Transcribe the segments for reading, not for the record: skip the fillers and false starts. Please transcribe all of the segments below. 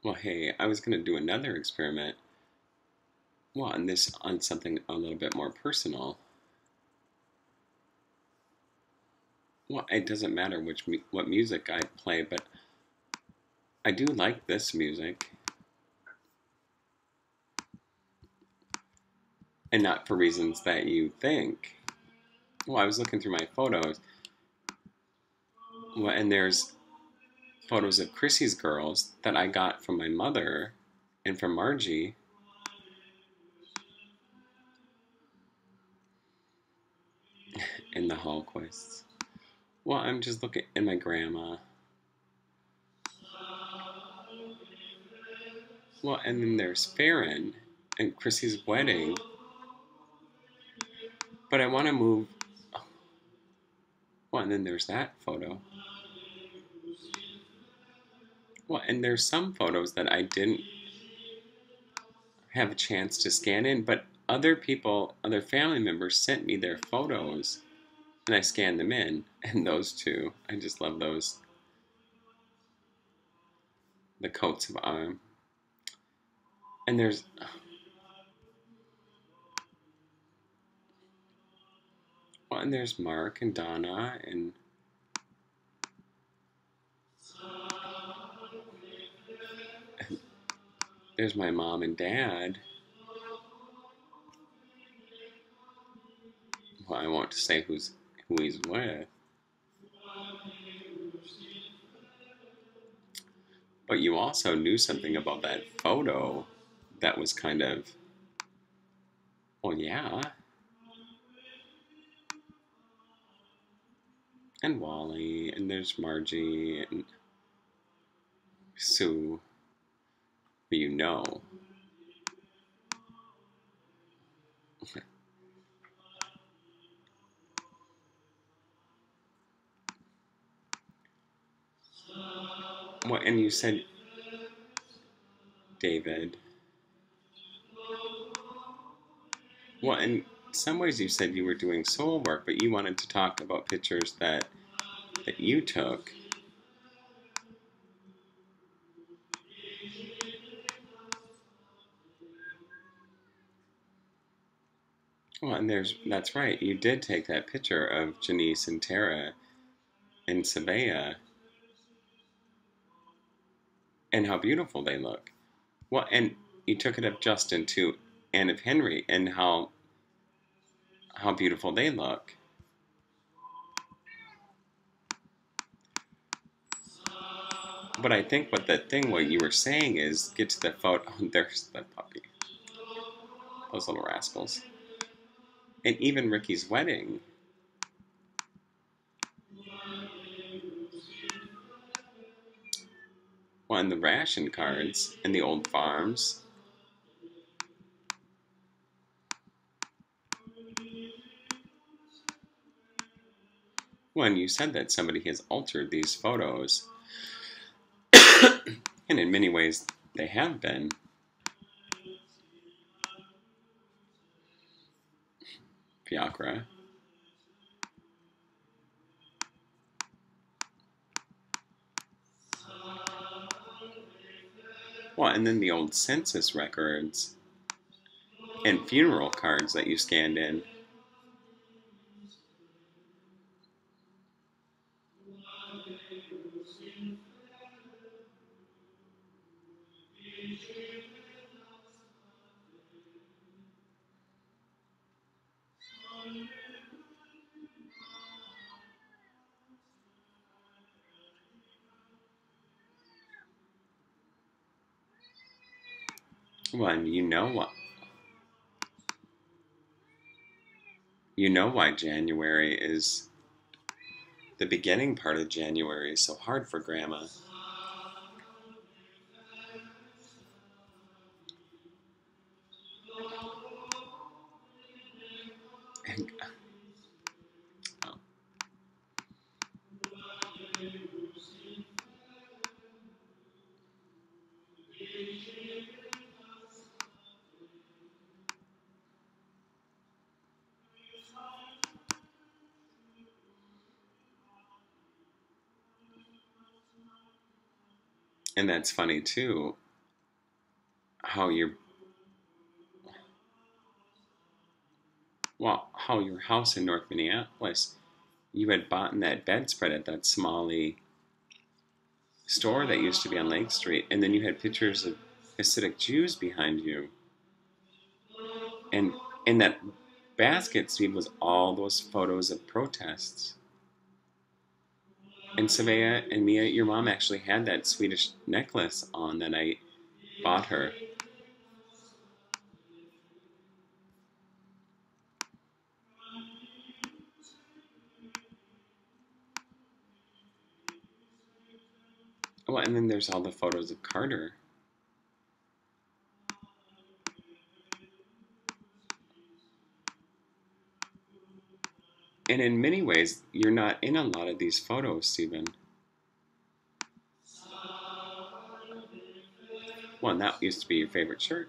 Well, hey, I was going to do another experiment. Well, on this, on something a little bit more personal. Well, it doesn't matter what music I play, but I do like this music, and not for reasons that you think. Well, I was looking through my photos, well, and there's photos of Chrissy's girls that I got from my mother and from Margie and the Hallquists. Well, I'm just looking at my grandma. Well, and then there's Farron and Chrissy's wedding. But I want to move. Well, and then there's that photo. Well, and there's some photos that I didn't have a chance to scan in, but other people, other family members sent me their photos, and I scanned them in. And those two, I just love those. The coats of arm. And there's, well, and there's Mark and Donna, and there's my mom and dad. Well, I won't say who he's with, but you also knew something about that photo that was kind of, well, yeah. And Wally, and there's Margie and Sue, who you know. What? And you said David. Well, in some ways you said you were doing soul work, but you wanted to talk about pictures that you took. Well, and that's right. You did take that picture of Janice and Tara in Sabea, and how beautiful they look. Well, and you took it of Justin too, and of Henry, and how beautiful they look. But I think what you were saying is get to the photo. Oh, there's the puppy. Those little rascals. And even Ricky's wedding. Well, and the ration cards and the old farms. Well, and you said that somebody has altered these photos. And in many ways, they have been. Fiacra. Well, and then the old census records and funeral cards that you scanned in. Well, and you know why January is the beginning part of January is so hard for Grandma. And, oh, and that's funny too. how your how your house in North Minneapolis, you had bought that bedspread at that Somali store that used to be on Lake Street, and then you had pictures of Hasidic Jews behind you, and in that basket, Steve, was all those photos of protests. And Savea and Mia, your mom actually had that Swedish necklace on that I bought her. Well, and then there's all the photos of Carter. And in many ways, you're not in a lot of these photos, Stephen. Well, and that used to be your favorite shirt.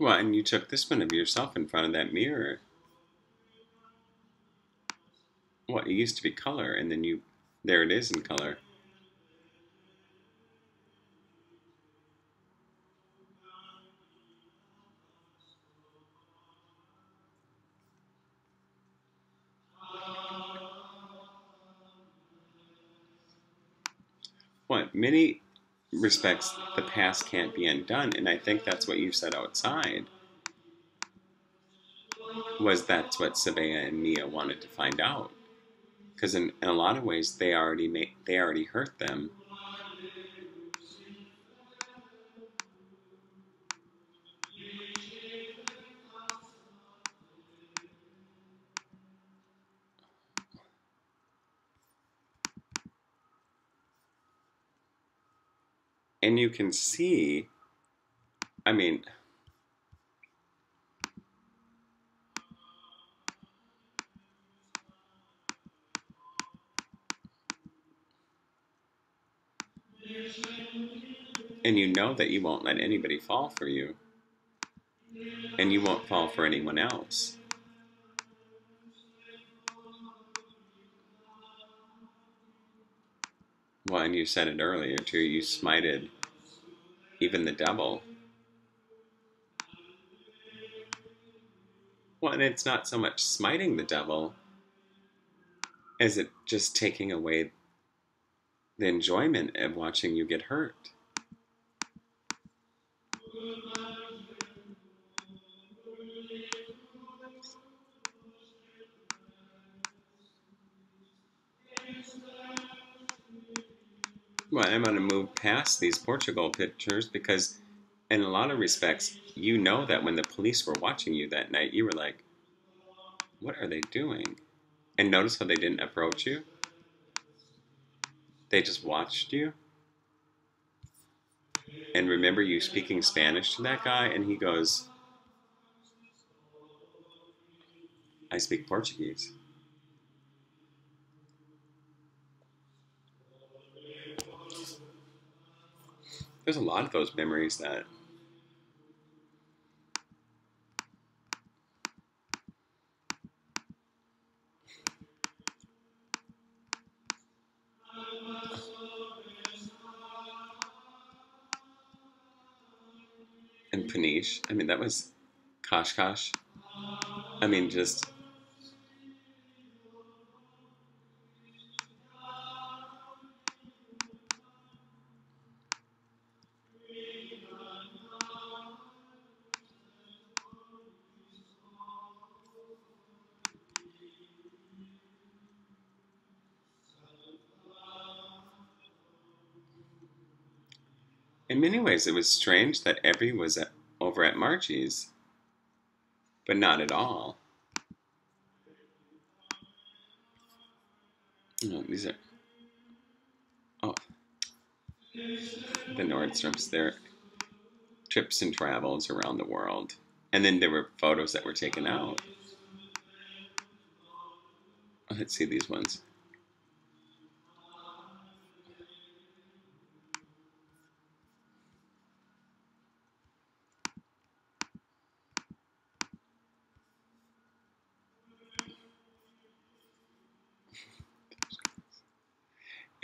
Well, and you took this one of yourself in front of that mirror. Well, it used to be color, and then there it is in color. Well, in many respects, the past can't be undone, and I think that's what you said outside. Was that's what Sabea and Mia wanted to find out, because in a lot of ways they already hurt them. And you can see, I mean, and you know that you won't let anybody fall for you, and you won't fall for anyone else. Well, and you said it earlier too, you smited even the devil. Well, and it's not so much smiting the devil as it just taking away the enjoyment of watching you get hurt. Well, I'm going to move past these Portugal pictures because, in a lot of respects, you know that when the police were watching you that night, you were like, what are they doing? And notice how they didn't approach you? They just watched you. And remember you speaking Spanish to that guy, and he goes, I speak Portuguese. There's a lot of those memories that. And Paniche, I mean, that was Kosh. I mean, just. In many ways, it was strange that Evie was over at Marchie's, but not at all. No, these are. Oh, the Nordstroms. They're trips and travels around the world. And then there were photos that were taken out. Let's see these ones.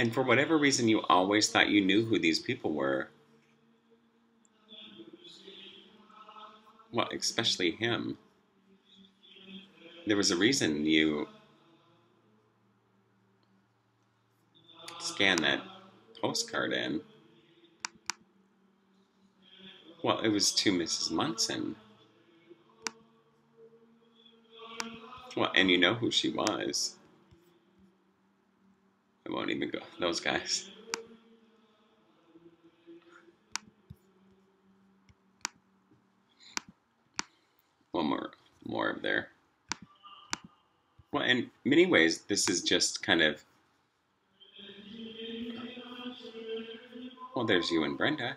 And for whatever reason, you always thought you knew who these people were. Well, especially him. There was a reason you scanned that postcard in. Well, it was to Mrs. Munson. Well, and you know who she was. I won't even go. Those guys. One more of there. Well, in many ways, this is just kind of. Well, there's you and Brenda.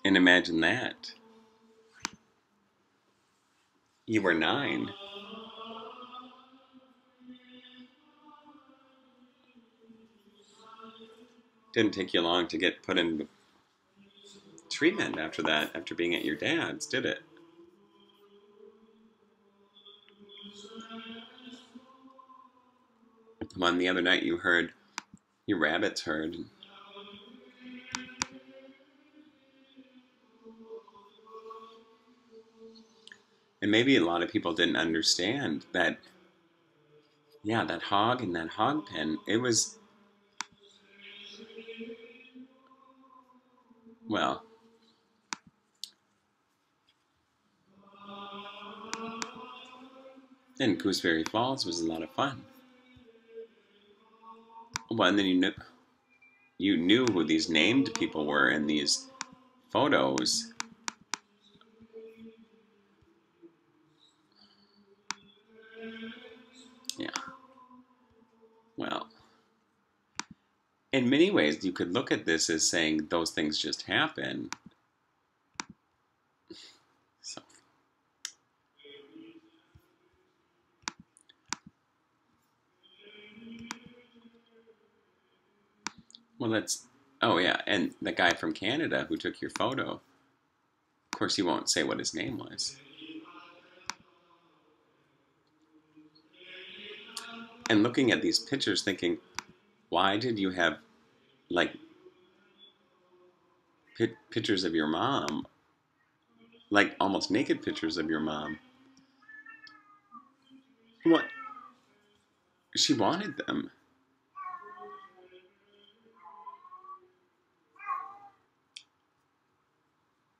And imagine that. You were 9. Didn't take you long to get put in treatment after that, after being at your dad's, did it? On the other night, you heard your rabbits heard. And maybe a lot of people didn't understand that, yeah, that hog in that hog pen, it was, well, and Gooseberry Falls was a lot of fun. Well, and then you knew who these named people were in these photos. Yeah. Well, in many ways, you could look at this as saying those things just happen. So, well, that's. Oh, yeah, and the guy from Canada who took your photo, of course, you won't say what his name was. And looking at these pictures, thinking, why did you have, like, pictures of your mom, like almost naked pictures of your mom? What? She wanted them.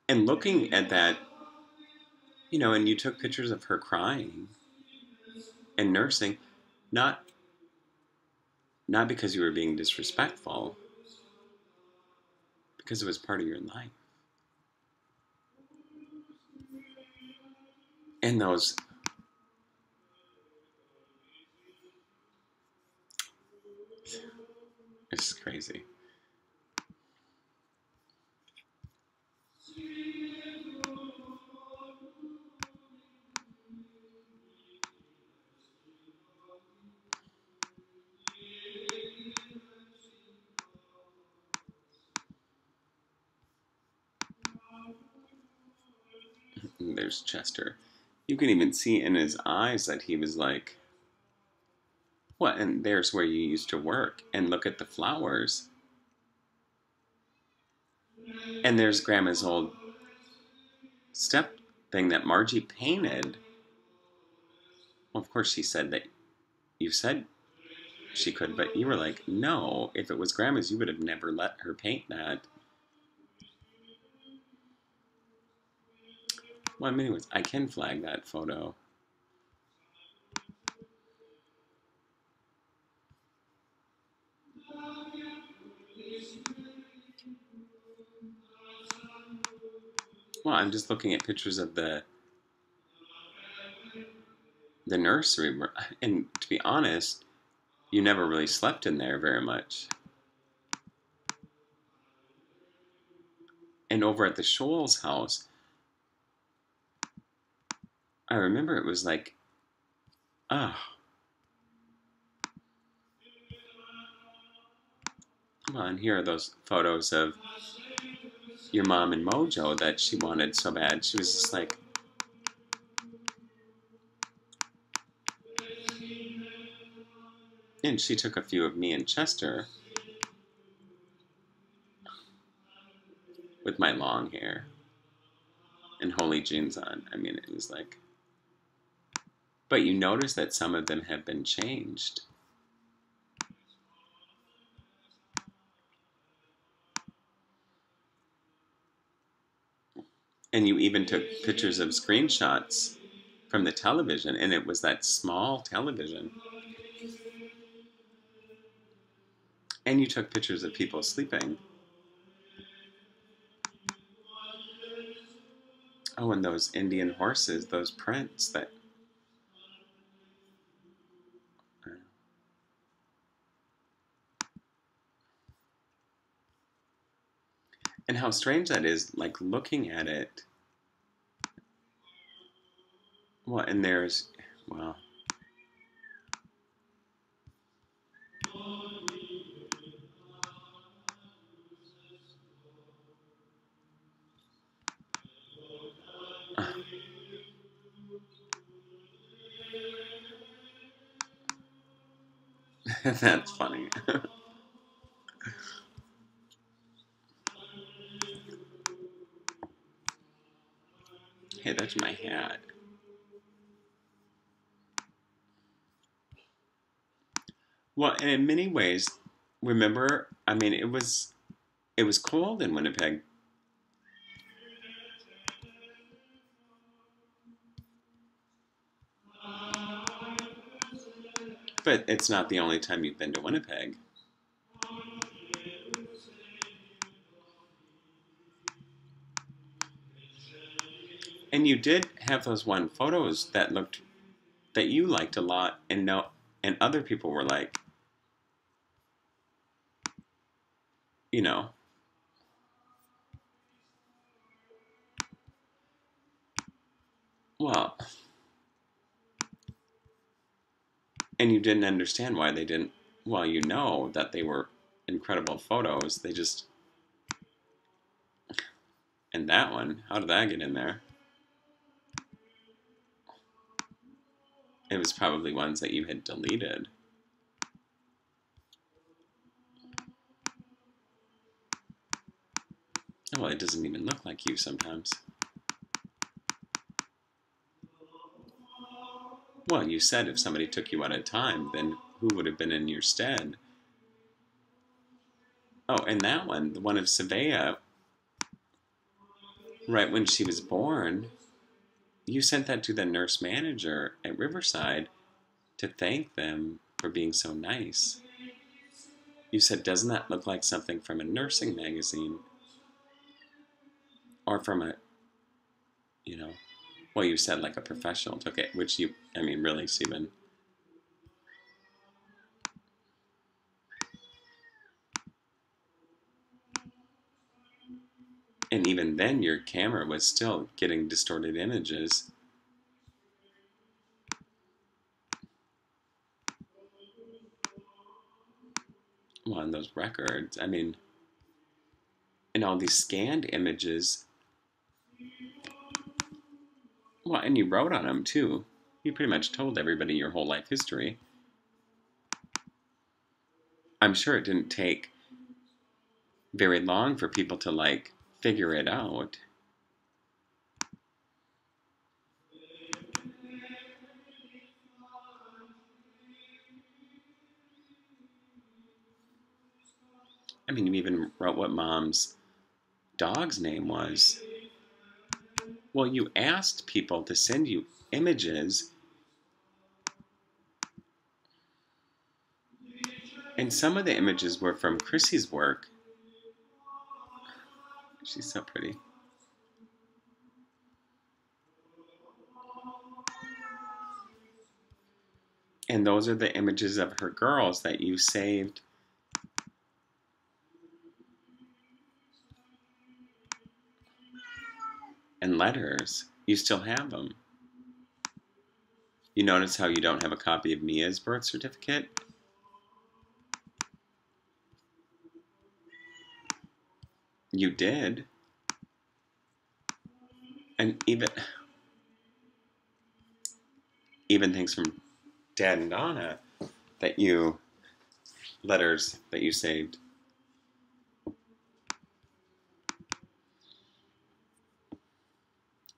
And looking at that, and you took pictures of her crying and nursing, not not because you were being disrespectful, because it was part of your life. And those, it's crazy. And there's Chester. You can even see in his eyes that he was like, what? And there's where you used to work. And look at the flowers. And there's Grandma's old step thing that Margie painted. Well, of course, she said that you said she could, but you were like, no, if it was Grandma's, you would have never let her paint that. Well, in many ways, I can flag that photo. Well, I'm just looking at pictures of the nursery, and to be honest, you never really slept in there very much. And over at the Scholl's house, I remember it was like, oh. Well, and here are those photos of your mom in Mojo that she wanted so bad. She was just like, and she took a few of me and Chester with my long hair and holy jeans on. I mean, it was like, but you notice that some of them have been changed. And you even took pictures of screenshots from the television, and it was that small television. And you took pictures of people sleeping. Oh, and those Indian horses, those prints that. And how strange that is, like looking at it. Well, and there's, well, that's funny. Hey, that's my hat. Well, and in many ways, remember, I mean, it was cold in Winnipeg. But it's not the only time you've been to Winnipeg. And you did have those one photos that you liked a lot, and no, and other people were like, you know, well, and you didn't understand why they didn't. Well, you know that they were incredible photos. They just, and that one, how did that get in there? It was probably ones that you had deleted. Well, it doesn't even look like you sometimes. Well, you said if somebody took you at a time, then who would have been in your stead? Oh, and that one, the one of Savea, right when she was born, you sent that to the nurse manager at Riverside to thank them for being so nice. You said, doesn't that look like something from a nursing magazine? Or from a, you know, well, you said like a professional took it, which you, I mean, really, Stephen. And even then, your camera was still getting distorted images. Well, on those records, I mean, and all these scanned images. Well, and you wrote on them too. You pretty much told everybody your whole life history. I'm sure it didn't take very long for people to like figure it out. I mean, you even wrote what mom's dog's name was. Well, you asked people to send you images, and some of the images were from Chrissy's work. She's so pretty. And those are the images of her girls that you saved. And letters. You still have them. You notice how you don't have a copy of Mia's birth certificate? You did. And even things from Dad and Donna that you letters that you saved.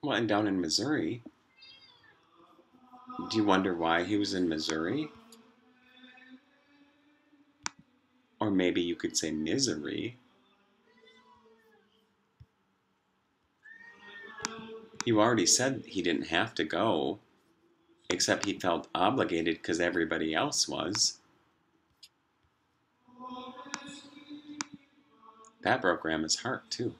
Well, and down in Missouri, do you wonder why he was in Missouri? Or maybe you could say misery. You already said he didn't have to go, except he felt obligated because everybody else was. That broke Grandma's heart, too.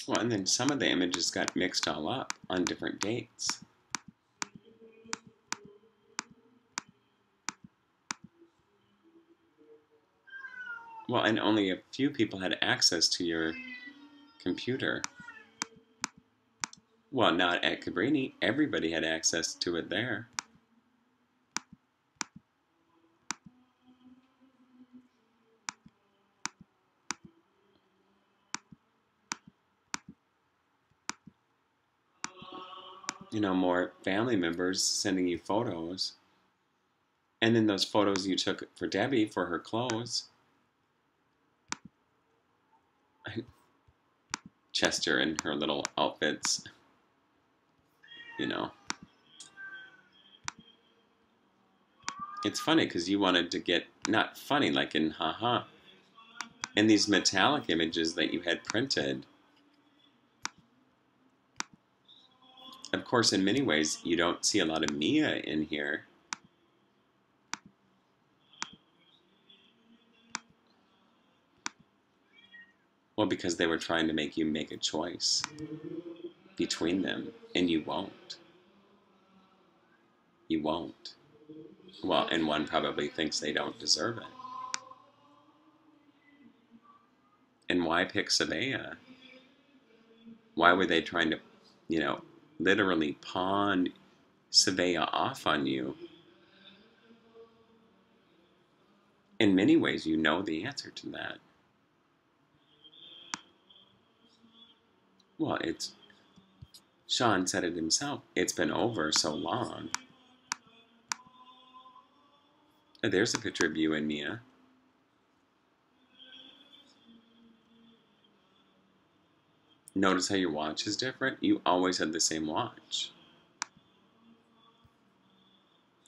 Well, and then some of the images got mixed all up on different dates. Well, and only a few people had access to your computer. Well, not at Cabrini. Everybody had access to it there. More family members sending you photos. And then those photos you took for Debbie for her clothes. Chester and her little outfits. You know. It's funny because you wanted to get, not funny like in haha, in these metallic images that you had printed. Of course, in many ways, you don't see a lot of Mia in here. Well, because they were trying to make you make a choice between them, and you won't. You won't. Well, and one probably thinks they don't deserve it. And why pick Sabea? Why were they trying to, you know, literally pawn Sabea off on you? In many ways, you know the answer to that. Well, Sean said it himself. It's been over so long. There's a picture of you and Mia. Notice how your watch is different? You always had the same watch.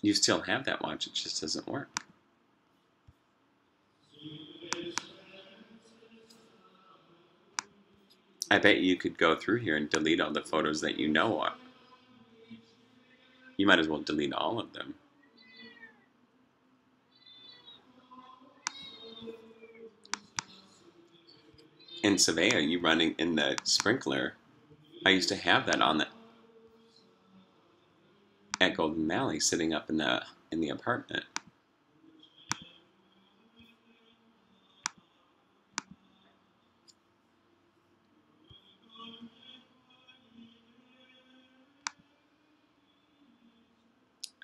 You still have that watch, it just doesn't work. I bet you could go through here and delete all the photos that you know are. You might as well delete all of them. In Savea, you running in the sprinkler. I used to have that on at Golden Valley, sitting up in the apartment.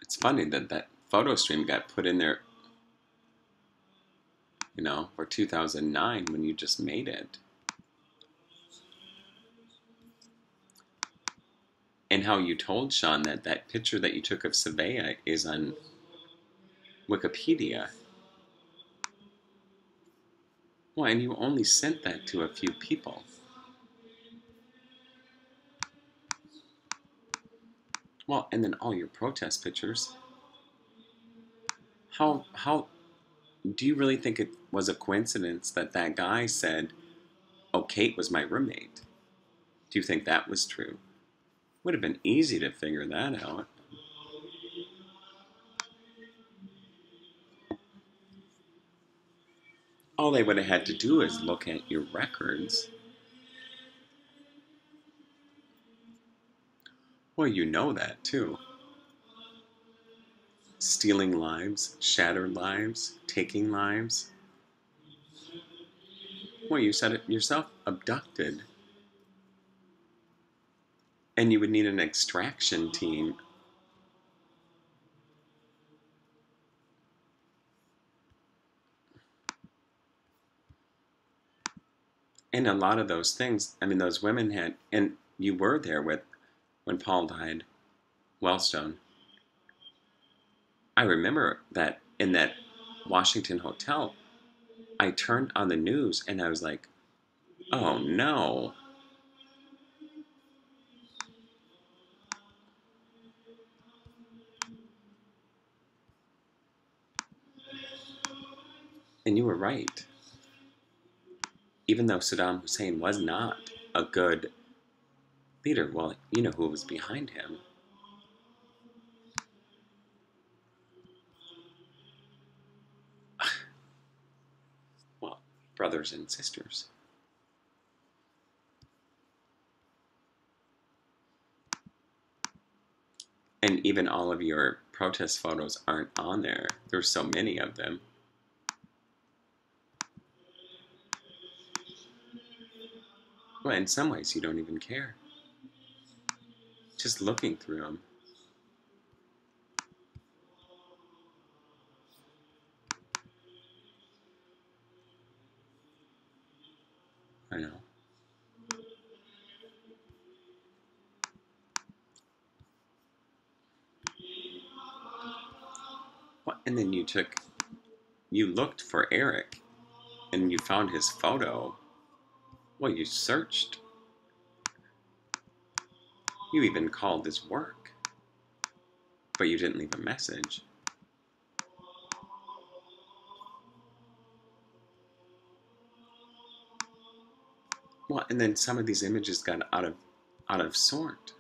It's funny that that photo stream got put in there, for 2009 when you just made it. And how you told Sean that that picture that you took of Savea is on Wikipedia. Well, and you only sent that to a few people. Well, and then all your protest pictures. How do you really think it was a coincidence that that guy said, "Oh, Kate was my roommate"? Do you think that was true? Would have been easy to figure that out. All they would have had to do is look at your records. Well, you know that too. Stealing lives, shattered lives, taking lives. Well, you said it yourself, abducted. And you would need an extraction team. And a lot of those things, I mean, those women had, and you were there with, when Paul died, Wellstone. I remember that in that Washington hotel, I turned on the news and I was like, oh no. And you were right. Even though Saddam Hussein was not a good leader, well, you know who was behind him. Well, brothers and sisters. And even all of your protest photos aren't on there. There's so many of them. Well, in some ways, you don't even care. Just looking through them. I know. Well, and then you looked for Eric, and you found his photo. Well, you searched. You even called his work, but you didn't leave a message. Well, and then some of these images got out of sort.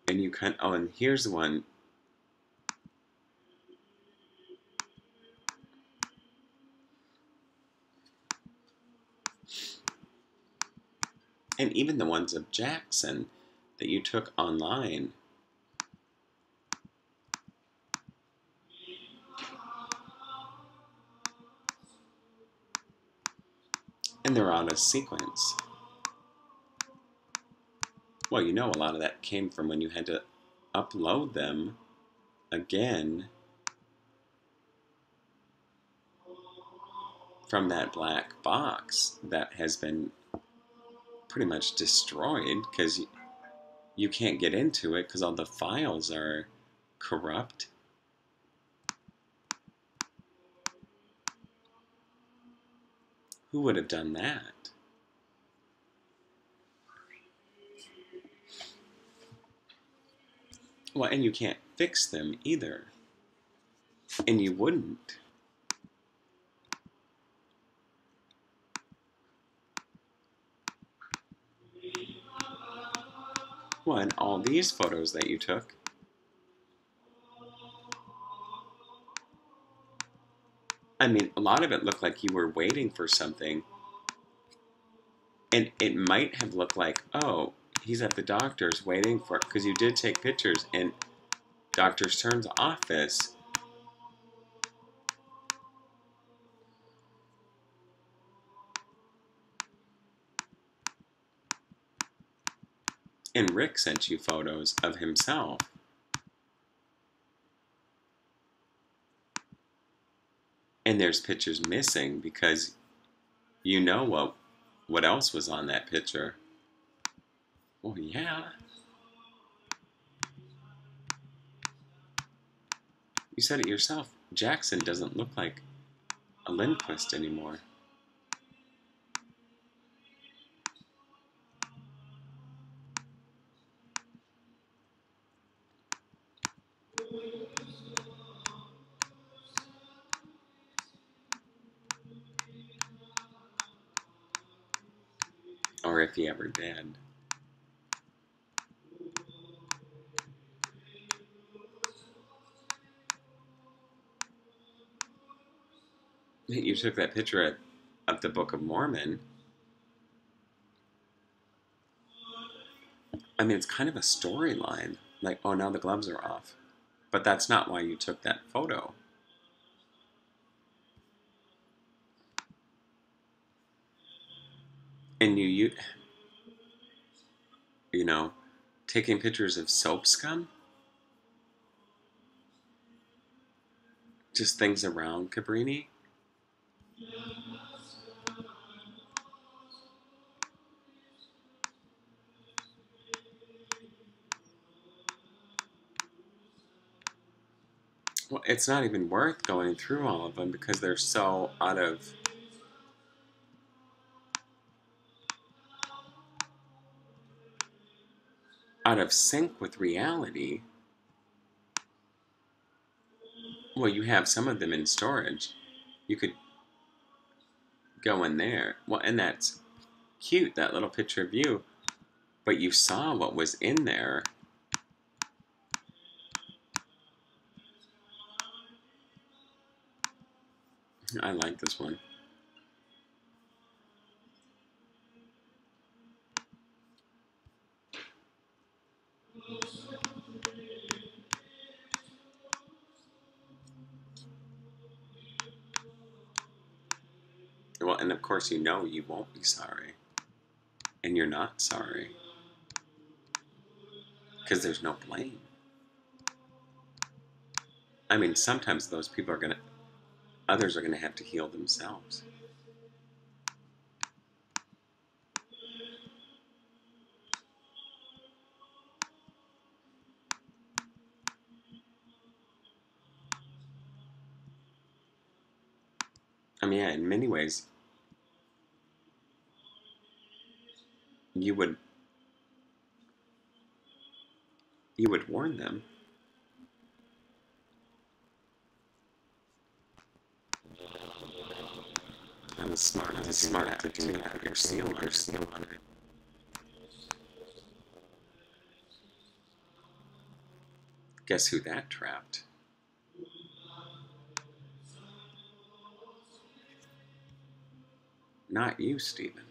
And you can, oh, and here's one. And even the ones of Jackson that you took online. And they're out of sequence. Well, you know, a lot of that came from when you had to upload them again from that black box that has been pretty much destroyed because you can't get into it because all the files are corrupt. Who would have done that? Well, and you can't fix them either. And you wouldn't. Well, and all these photos that you took. I mean, a lot of it looked like you were waiting for something. And it might have looked like, oh, he's at the doctor's waiting for it. Because you did take pictures in Dr. Stern's office. And Rick sent you photos of himself. And there's pictures missing because you know what else was on that picture. Well, yeah. You said it yourself. Jackson doesn't look like a Lindquist anymore. Or if he ever did. You took that picture of the Book of Mormon. I mean, it's kind of a storyline. Like, oh, now the gloves are off. But that's not why you took that photo. And you know, taking pictures of soap scum, just things around Cabrini. Well, it's not even worth going through all of them because they're so out of sync with reality. Well, you have some of them in storage. You could go in there. Well, and that's cute, that little picture of you. But you saw what was in there. I like this one. Well, and of course, you know you won't be sorry. And you're not sorry. Because there's no blame. I mean, sometimes those people others are gonna have to heal themselves. I mean, yeah, in many ways, you would warn them. I was smart to do that. Put your seal on it. Guess who that trapped? Not you, Stephen.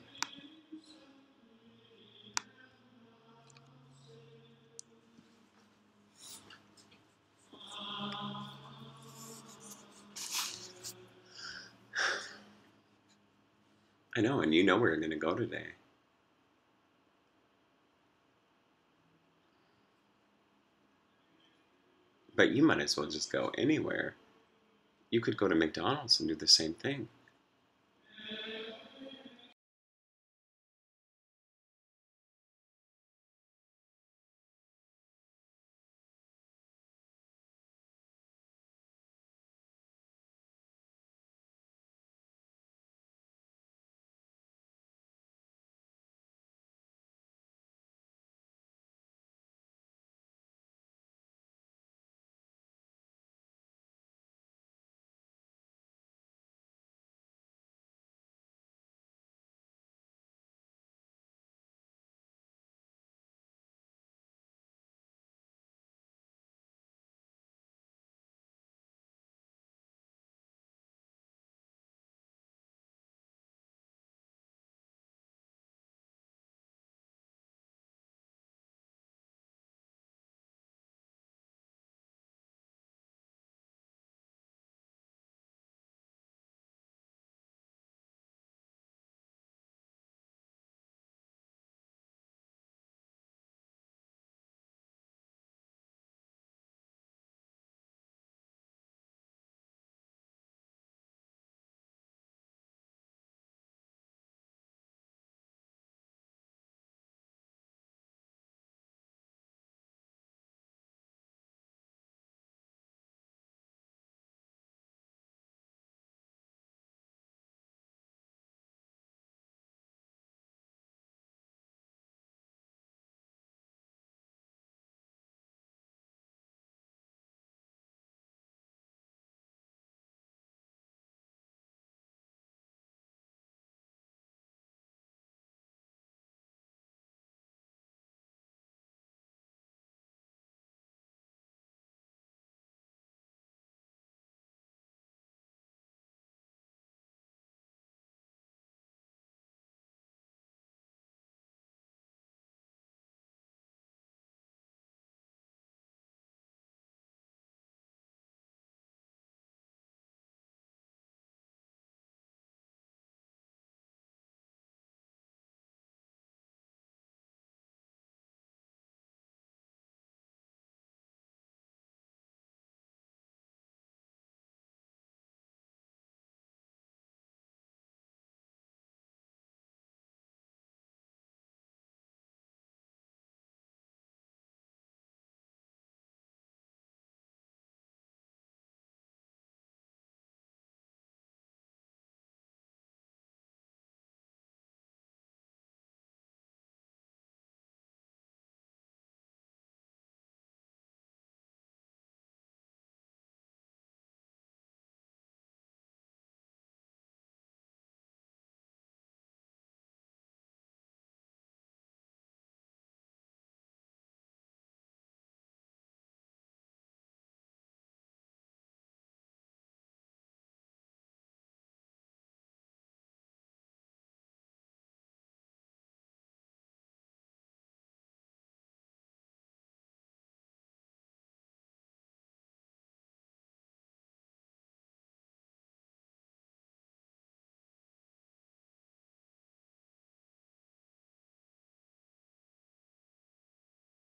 I know, and you know where you're going to go today. But you might as well just go anywhere. You could go to McDonald's and do the same thing.